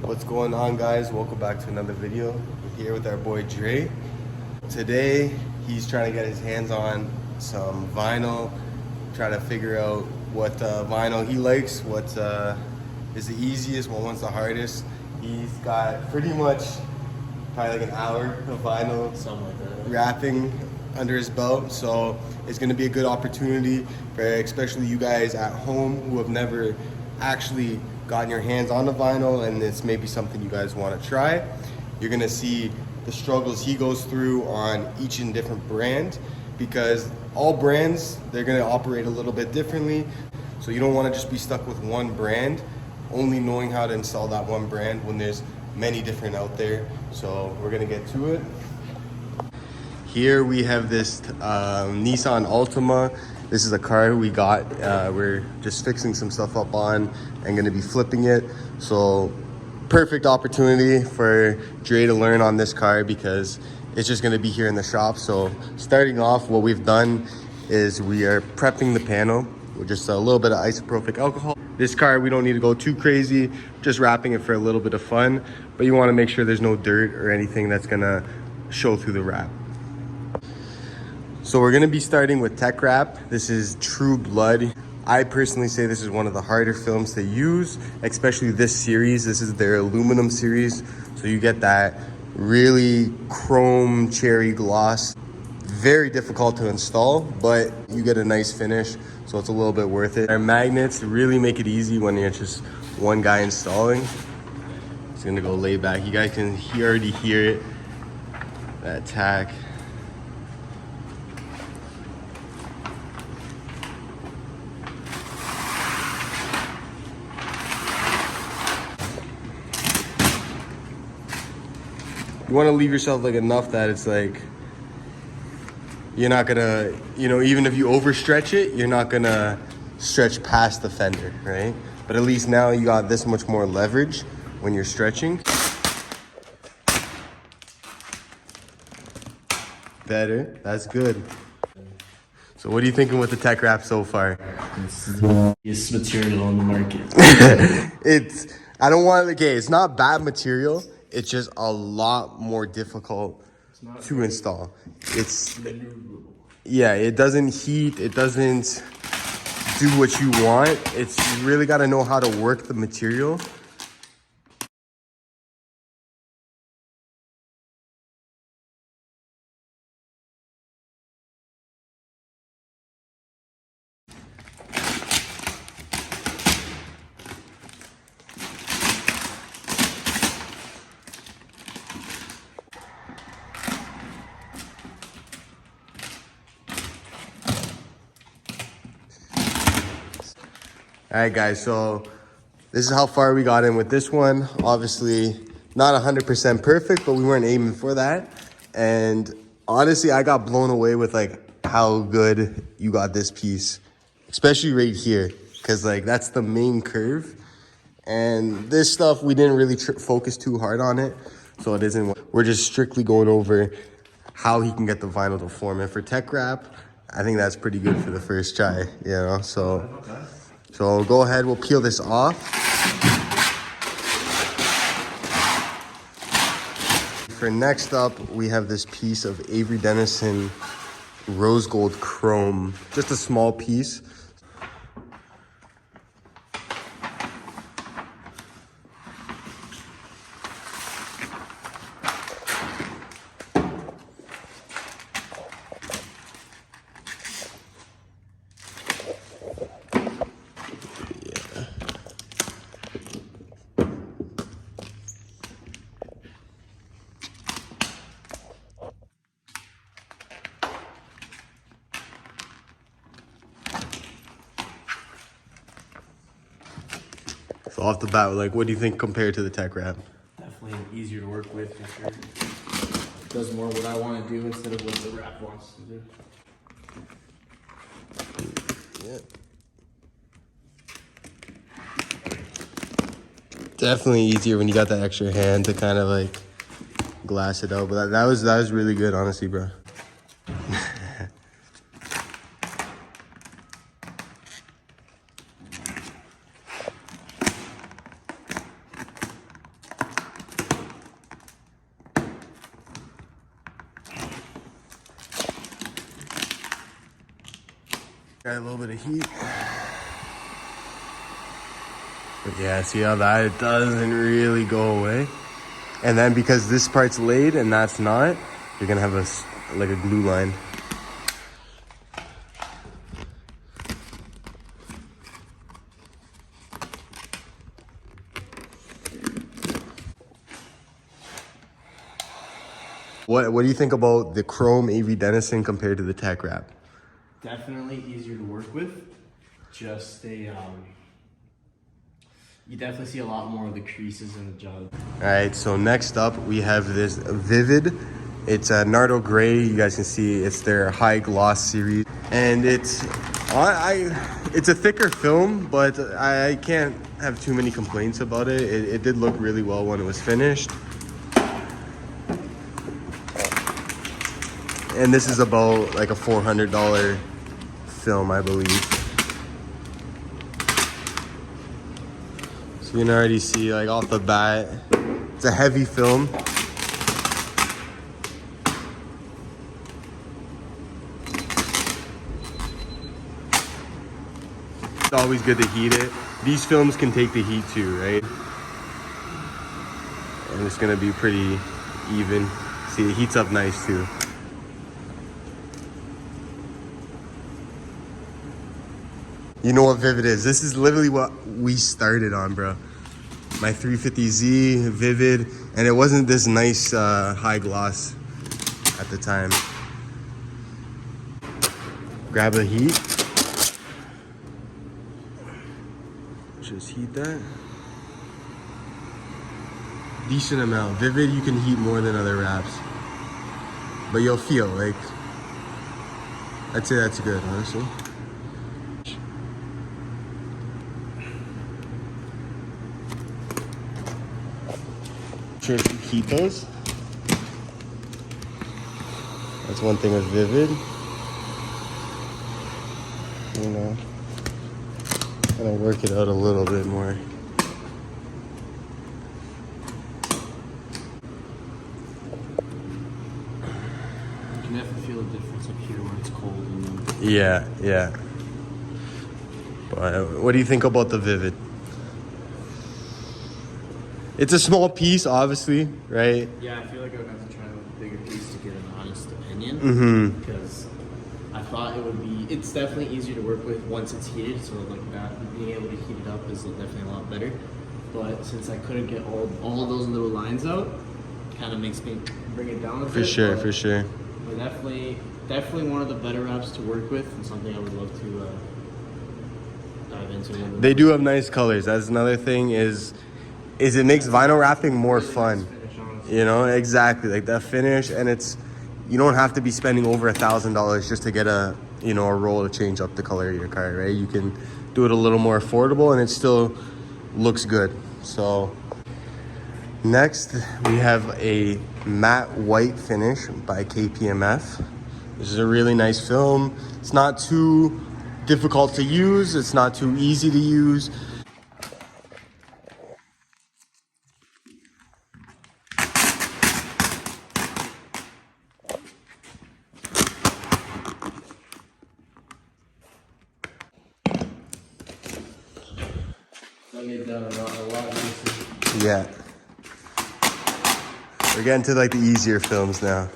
What's going on, guys? Welcome back to another video. We're here with our boy Dre. Today he's trying to get his hands on some vinyl, try to figure out what vinyl he likes, what is the easiest, what one's the hardest. He's got pretty much probably like an hour of vinyl, something like that, wrapping under his belt. So it's going to be a good opportunity for especially you guys at home who have never actually gotten your hands on the vinyl, and it's maybe something you guys want to try. You're going to see the struggles he goes through on each and different brand, because all brands, they're going to operate a little bit differently. So you don't want to just be stuck with one brand, only knowing how to install that one brand when there's many different out there. So we're going to get to it. Here we have this Nissan Altima. This is a car we got. We're just fixing some stuff up on and gonna be flipping it. So perfect opportunity for Dre to learn on this car because it's just gonna be here in the shop. So starting off, what we've done is we are prepping the panel with just a little bit of isopropyl alcohol. This car, we don't need to go too crazy, just wrapping it for a little bit of fun, but you wanna make sure there's no dirt or anything that's gonna show through the wrap. So we're gonna be starting with Tech Wrap. This is True Blood. I personally say this is one of the harder films to use, especially this series. This is their aluminum series. So you get that really chrome cherry gloss. Very difficult to install, but you get a nice finish. So it's a little bit worth it. Our magnets really make it easy when you're just one guy installing. It's gonna go lay back. You guys can already hear it, that tack. You want to leave yourself like enough that it's like you're not gonna, even if you overstretch it, you're not gonna stretch past the fender, right? But at least now you got this much more leverage when you're stretching. Better, that's good. So what are you thinking with the Tech Wrap so far? It's the easiest material on the market. I don't want to, okay, it's not bad material. It's just a lot more difficult to install. Yeah, it doesn't heat. It doesn't do what you want. You really got to know how to work the material. All right, guys, so this is how far we got in with this one. Obviously, not 100% perfect, but we weren't aiming for that. And honestly, I got blown away with like how good you got this piece, especially right here, because like that's the main curve. And this stuff, we didn't really focus too hard on it, so it isn't. We're just strictly going over how he can get the vinyl to form. And for Tech Wrap, I think that's pretty good for the first try, So go ahead, we'll peel this off. For next up, we have this piece of Avery Dennison Rose Gold Chrome, just a small piece. So off the bat, like, what do you think compared to the Tech Wrap? Definitely easier to work with for sure. Does more what I want to do instead of what the wrap wants to do. Yeah. Definitely easier when you got that extra hand to kind of like glass it out. But that was really good, honestly, bro. Got a little bit of heat. But yeah, see how that it doesn't really go away. And then because this part's laid and that's not, you're gonna have like a glue line. What do you think about the chrome AV Denison compared to the Tech Wrap? Definitely easier to work with. Just you definitely see a lot more of the creases in the jug. All right, so next up we have this Vivid. It's a Nardo Gray. You guys can see it's their high gloss series, and it's a thicker film, but I can't have too many complaints about it. It did look really well when it was finished. And this is about like a $400 film, I believe. So you can already see, like, off the bat, it's a heavy film. It's always good to heat it. These films can take the heat too, right? And it's gonna be pretty even. See, it heats up nice too. You know what Vivid is? This is literally what we started on, bro. My 350Z Vivid, and it wasn't this nice high gloss at the time. Grab the heat. Just heat that. Decent amount. Vivid, you can heat more than other wraps. But you'll feel like, I'd say that's good, honestly. Sure to heat those. That's one thing with Vivid. You know, kind of work it out a little bit more. You can definitely feel the difference up here when it's cold and then... Yeah. But what do you think about the Vivid? It's a small piece, obviously, right? Yeah, I feel like I would have to try with a bigger piece to get an honest opinion. Mm-hmm. Because I thought it would be, it's definitely easier to work with once it's heated. So like that, being able to heat it up is definitely a lot better. But since I couldn't get all those little lines out, kind of makes me bring it down a bit. For sure. But definitely one of the better wraps to work with, and something I would love to dive into. They do have nice colors. That's another thing is it makes vinyl wrapping more fun. You know, exactly, like that finish, and you don't have to be spending over $1,000 just to get a roll to change up the color of your car, right? You can do it a little more affordable, and it still looks good. So next we have a matte white finish by KPMF. This is a really nice film. It's not too difficult to use. It's not too easy to use. Yeah. We're getting to like the easier films now.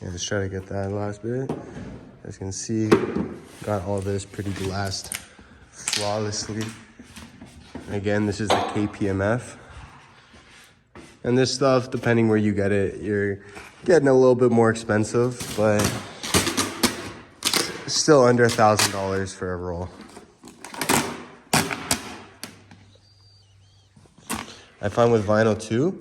Yeah, let's try to get that last bit. As you can see, got all this pretty glassed flawlessly. Again, this is the KPMF. And this stuff, depending where you get it, you're getting a little bit more expensive, but still under $1,000 for a roll. I find with vinyl too,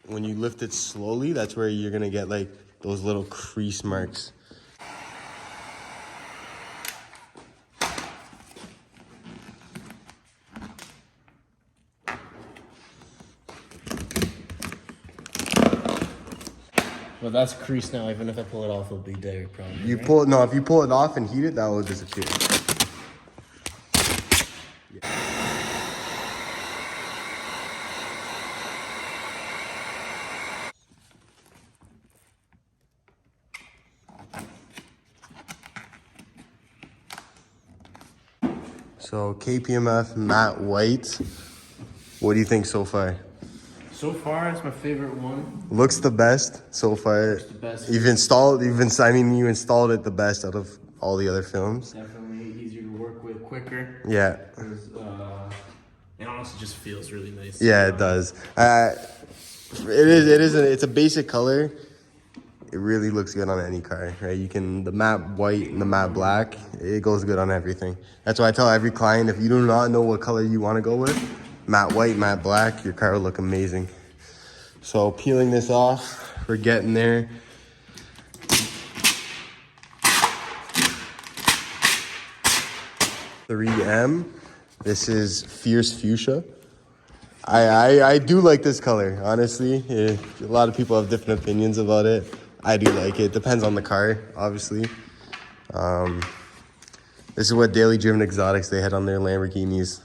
when you lift it slowly, that's where you're gonna get like those little crease marks. Well, that's creased now. Even if I pull it off, it'll be there probably. You right? pull it, no, if you pull it off and heat it, that will disappear. So KPMF matte white. What do you think so far? So far, it's my favorite one. Looks the best so far. The best. You installed it the best out of all the other films. Definitely easier to work with, quicker. Yeah. It honestly just feels really nice. Yeah, it does. It's a basic color. It really looks good on any car, right? You can, the matte white and the matte black, it goes good on everything. That's why I tell every client, if you do not know what color you want to go with, matte white, matte black, your car will look amazing. So peeling this off, we're getting there. .3M. This is Fierce Fuchsia. I do like this color, honestly. A lot of people have different opinions about it. I do like it. Depends on the car, obviously. This is what Daily Driven Exotics they had on their Lamborghinis,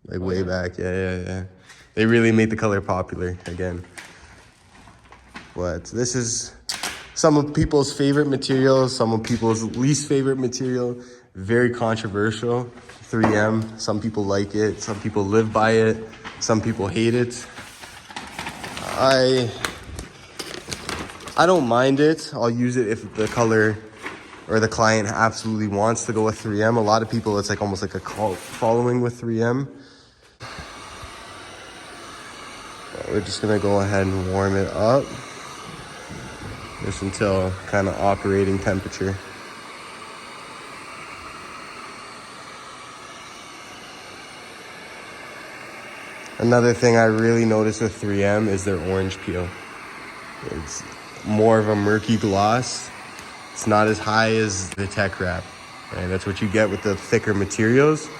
like way back. Yeah. They really made the color popular again. But this is some of people's favorite material, some of people's least favorite material. Very controversial. 3M. Some people like it. Some people live by it. Some people hate it. I don't mind it. I'll use it if the color or the client absolutely wants to go with 3M. A lot of people, it's like almost like a cult following with 3M. We're just gonna go ahead and warm it up just until kind of operating temperature. Another thing I really noticed with 3M is their orange peel. It's more of a murky gloss. It's not as high as the Tech Wrap. Right? That's what you get with the thicker materials.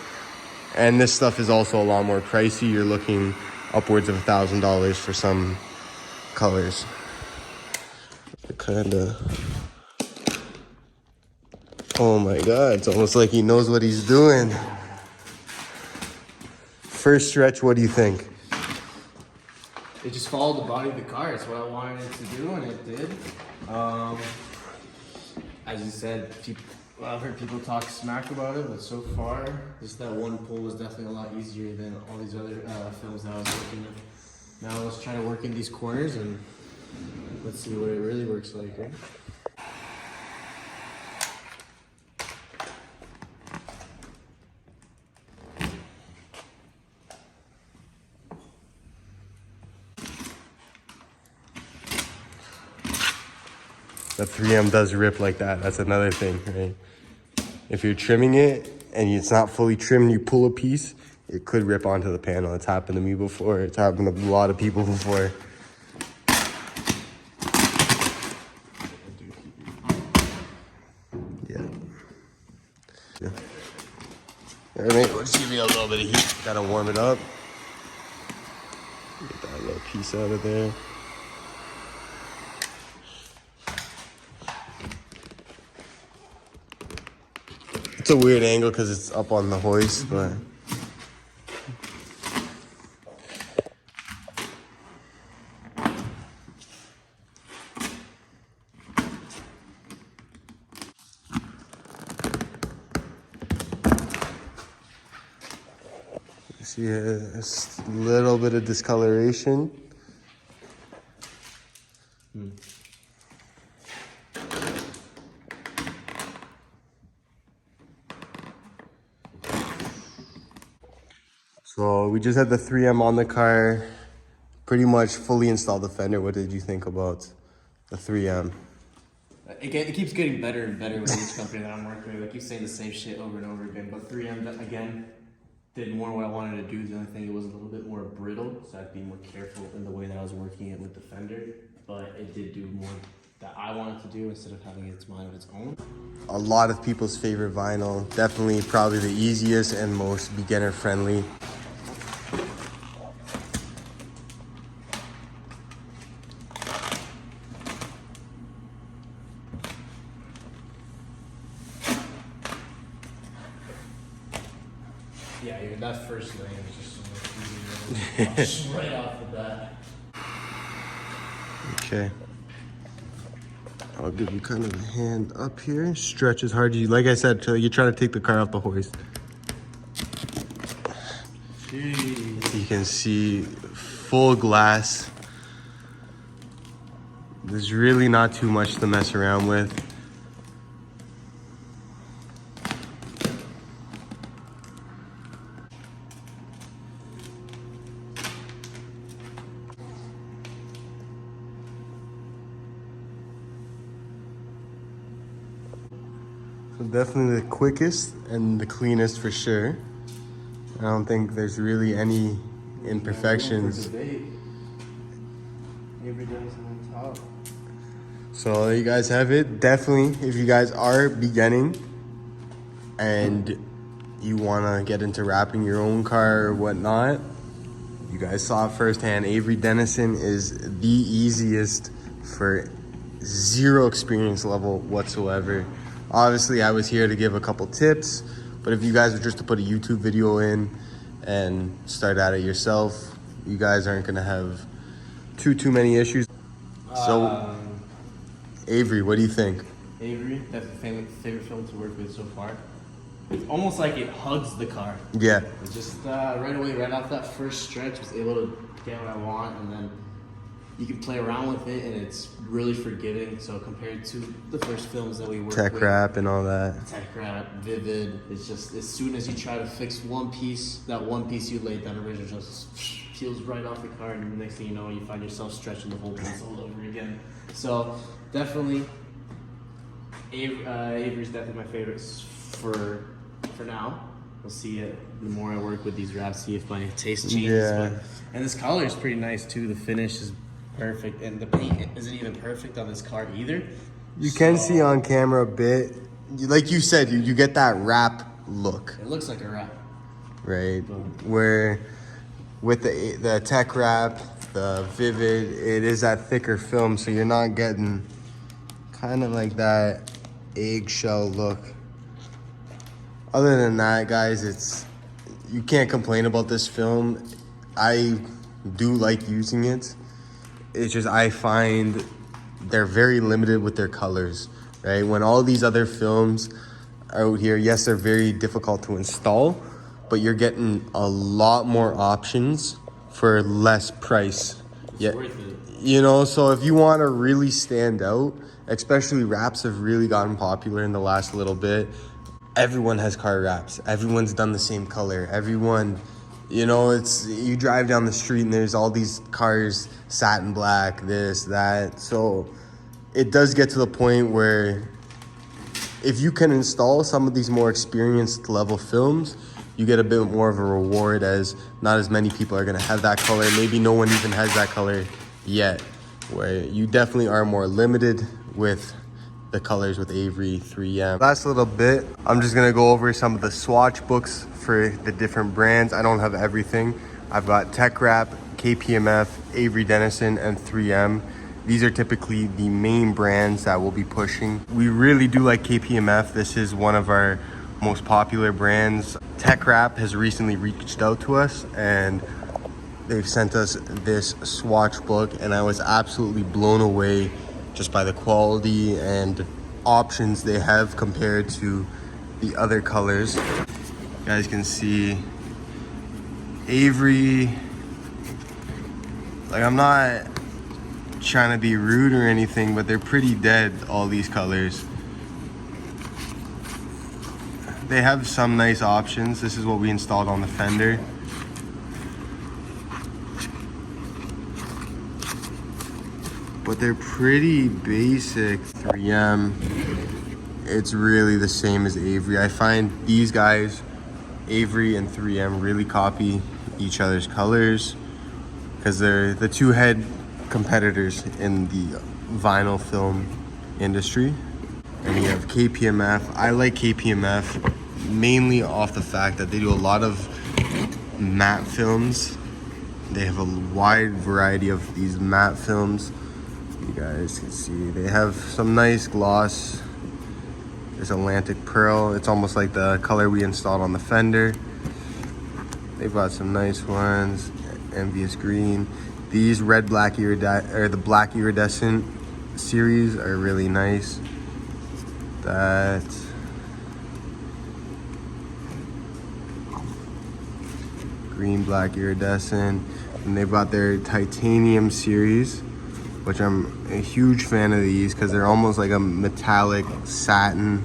And this stuff is also a lot more pricey. You're looking upwards of $1,000 for some colors. Oh my God, it's almost like he knows what he's doing. First stretch, what do you think? It just followed the body of the car. It's what I wanted it to do, and it did. As you said, I've heard people talk smack about it, but so far, just that one pull was definitely a lot easier than all these other films that I was working with. Now let's try to work in these corners, and let's see what it really works like, right? The 3M does rip like that. That's another thing, right? If you're trimming it and it's not fully trimmed, you pull a piece, it could rip onto the panel. It's happened to me before. It's happened to a lot of people before. Yeah. All right, we'll just give you a little bit of heat. Gotta warm it up. Get that little piece out of there. It's a weird angle because it's up on the hoist, but you see a little bit of discoloration. So we just had the 3M on the car, pretty much fully installed the fender. What did you think about the 3M? It keeps getting better and better with each company that I'm working with. I keep saying the same shit over and over again, but 3M, again, did more what I wanted to do. The only thing, it was a little bit more brittle, so I had to be more careful in the way that I was working it with the fender, but it did do more that I wanted to do instead of having its mind of its own. A lot of people's favorite vinyl, definitely probably the easiest and most beginner friendly. Yeah, that first lane is just so much easier. Right off the bat. Okay. I'll give you kind of a hand up here. Stretch as hard as you, like I said, till you're trying to take the car off the hoist. Jeez. You can see full glass. There's really not too much to mess around with. So definitely the quickest and the cleanest for sure. I don't think there's really any imperfections. Avery Dennison on top. So there you guys have it. Definitely, if you guys are beginning and you want to get into wrapping your own car or whatnot, you guys saw it firsthand. Avery Dennison is the easiest for zero experience level whatsoever. Obviously, I was here to give a couple tips, but if you guys were just to put a YouTube video in and start at it yourself, you guys aren't gonna have too many issues. So, Avery, what do you think? Avery, that's my favorite film to work with so far. It's almost like it hugs the car. Yeah. It just right away, right off that first stretch, was able to get what I want, and then you can play around with it, and it's really forgiving. So compared to the first films that we worked with, Tech wrap and all that. Tech wrap, Vivid, it's just as soon as you try to fix one piece, that one piece you laid down original just peels right off the car, and the next thing you know, you find yourself stretching the whole piece all over again. So definitely, Avery's definitely my favorite for now. We'll see it the more I work with these wraps, see if my taste changes. Yeah. But, and this color is pretty nice too. The finish is perfect, and the paint isn't even perfect on this car either. You can see on camera a bit, like you said, you get that wrap look, It looks like a wrap. right? Where with the tech wrap, the Vivid, it is that thicker film, so you're not getting kind of like that eggshell look. Other than that, guys, you can't complain about this film. I do like using it. It's just I find they're very limited with their colors, right? When all these other films out here, yes, they're very difficult to install, but you're getting a lot more options for less price. Yeah, Worth it. you know, so if you want to really stand out, especially wraps have really gotten popular in the last little bit. Everyone has car wraps. Everyone's done the same color. Everyone, you know, you drive down the street and there's all these cars, satin black, this, that. So it does get to the point where if you can install some of these more experienced level films, you get a bit more of a reward, as not as many people are gonna have that color. Maybe no one even has that color yet, where you definitely are more limited with the colors with Avery 3M. Last little bit, I'm just gonna go over some of the swatch books for the different brands. I don't have everything. I've got Tech Wrap, KPMF, Avery Dennison, and 3M. These are typically the main brands that we'll be pushing. We really do like KPMF. This is one of our most popular brands. Tech Wrap has recently reached out to us and they've sent us this swatch book, and I was absolutely blown away just by the quality and options they have compared to the other colors. You guys can see Avery, like, I'm not trying to be rude or anything, but they're pretty dead, all these colors. They have some nice options. This is what we installed on the fender. But they're pretty basic. 3M, it's really the same as Avery. I find these guys, Avery and 3M, really copy each other's colors because they're the two head competitors in the vinyl film industry. And you have KPMF. I like KPMF mainly off the fact that they do a lot of matte films. They have a wide variety of these matte films. You guys can see they have some nice gloss. There's Atlantic Pearl. It's almost like the color we installed on the fender. They've got some nice ones. Envious Green. These red black or the black iridescent series are really nice. That green black iridescent, and they've got their titanium series, which I'm a huge fan of these because they're almost like a metallic satin,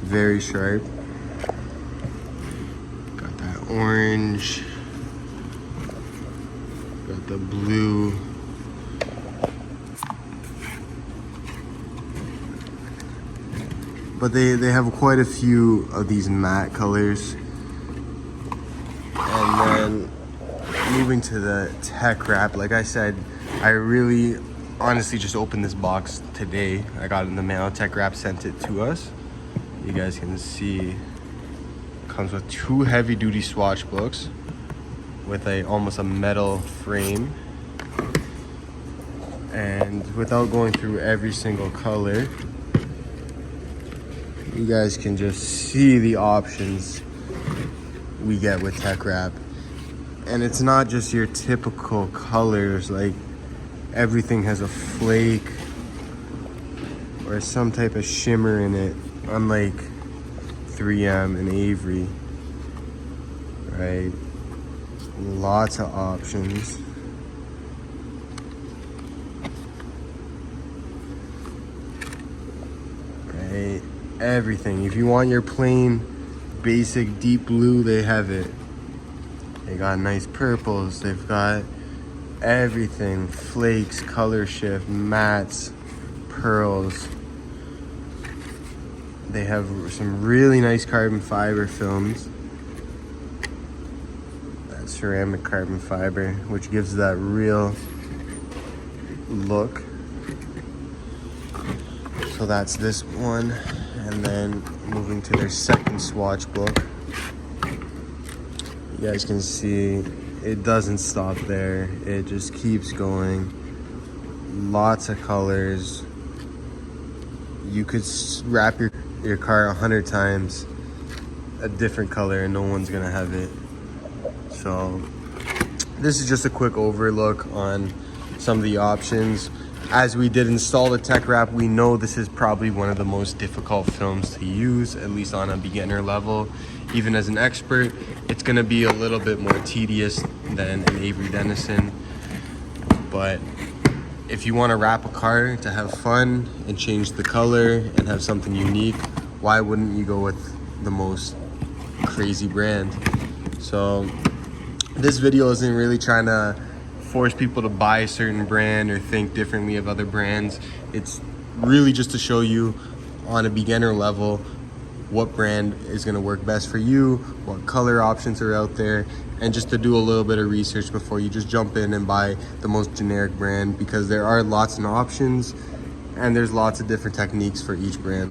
very sharp. Got that orange, got the blue. But they have quite a few of these matte colors. And then moving to the tech wrap, like I said, I really honestly just opened this box today. I got it in the mail. Tech wrap sent it to us. You guys can see, comes with 2 heavy duty swatch books with almost a metal frame. And without going through every single color, you guys can just see the options we get with tech wrap. And it's not just your typical colors, like everything has a flake or some type of shimmer in it, unlike 3M and Avery, right? Lots of options. Right? Everything. If you want your plain basic deep blue, they have it. They got nice purples. They've got everything. Flakes, color shift, mattes, pearls. They have some really nice carbon fiber films. That ceramic carbon fiber, which gives that real look. So that's this one. And then moving to their second swatch book. You guys can see it doesn't stop there. It just keeps going. Lots of colors. You could wrap your car 100 times a different color and no one's gonna have it. So this is just a quick overlook on some of the options. As we did install the tech wrap, we know this is probably one of the most difficult films to use, at least on a beginner level. Even as an expert, it's gonna be a little bit more tedious than an Avery Dennison. But if you wanna wrap a car to have fun and change the color and have something unique, why wouldn't you go with the most crazy brand? So this video isn't really trying to force people to buy a certain brand or think differently of other brands. It's really just to show you on a beginner level what brand is going to work best for you, what color options are out there, and just to do a little bit of research before you just jump in and buy the most generic brand, because there are lots of options and there's lots of different techniques for each brand.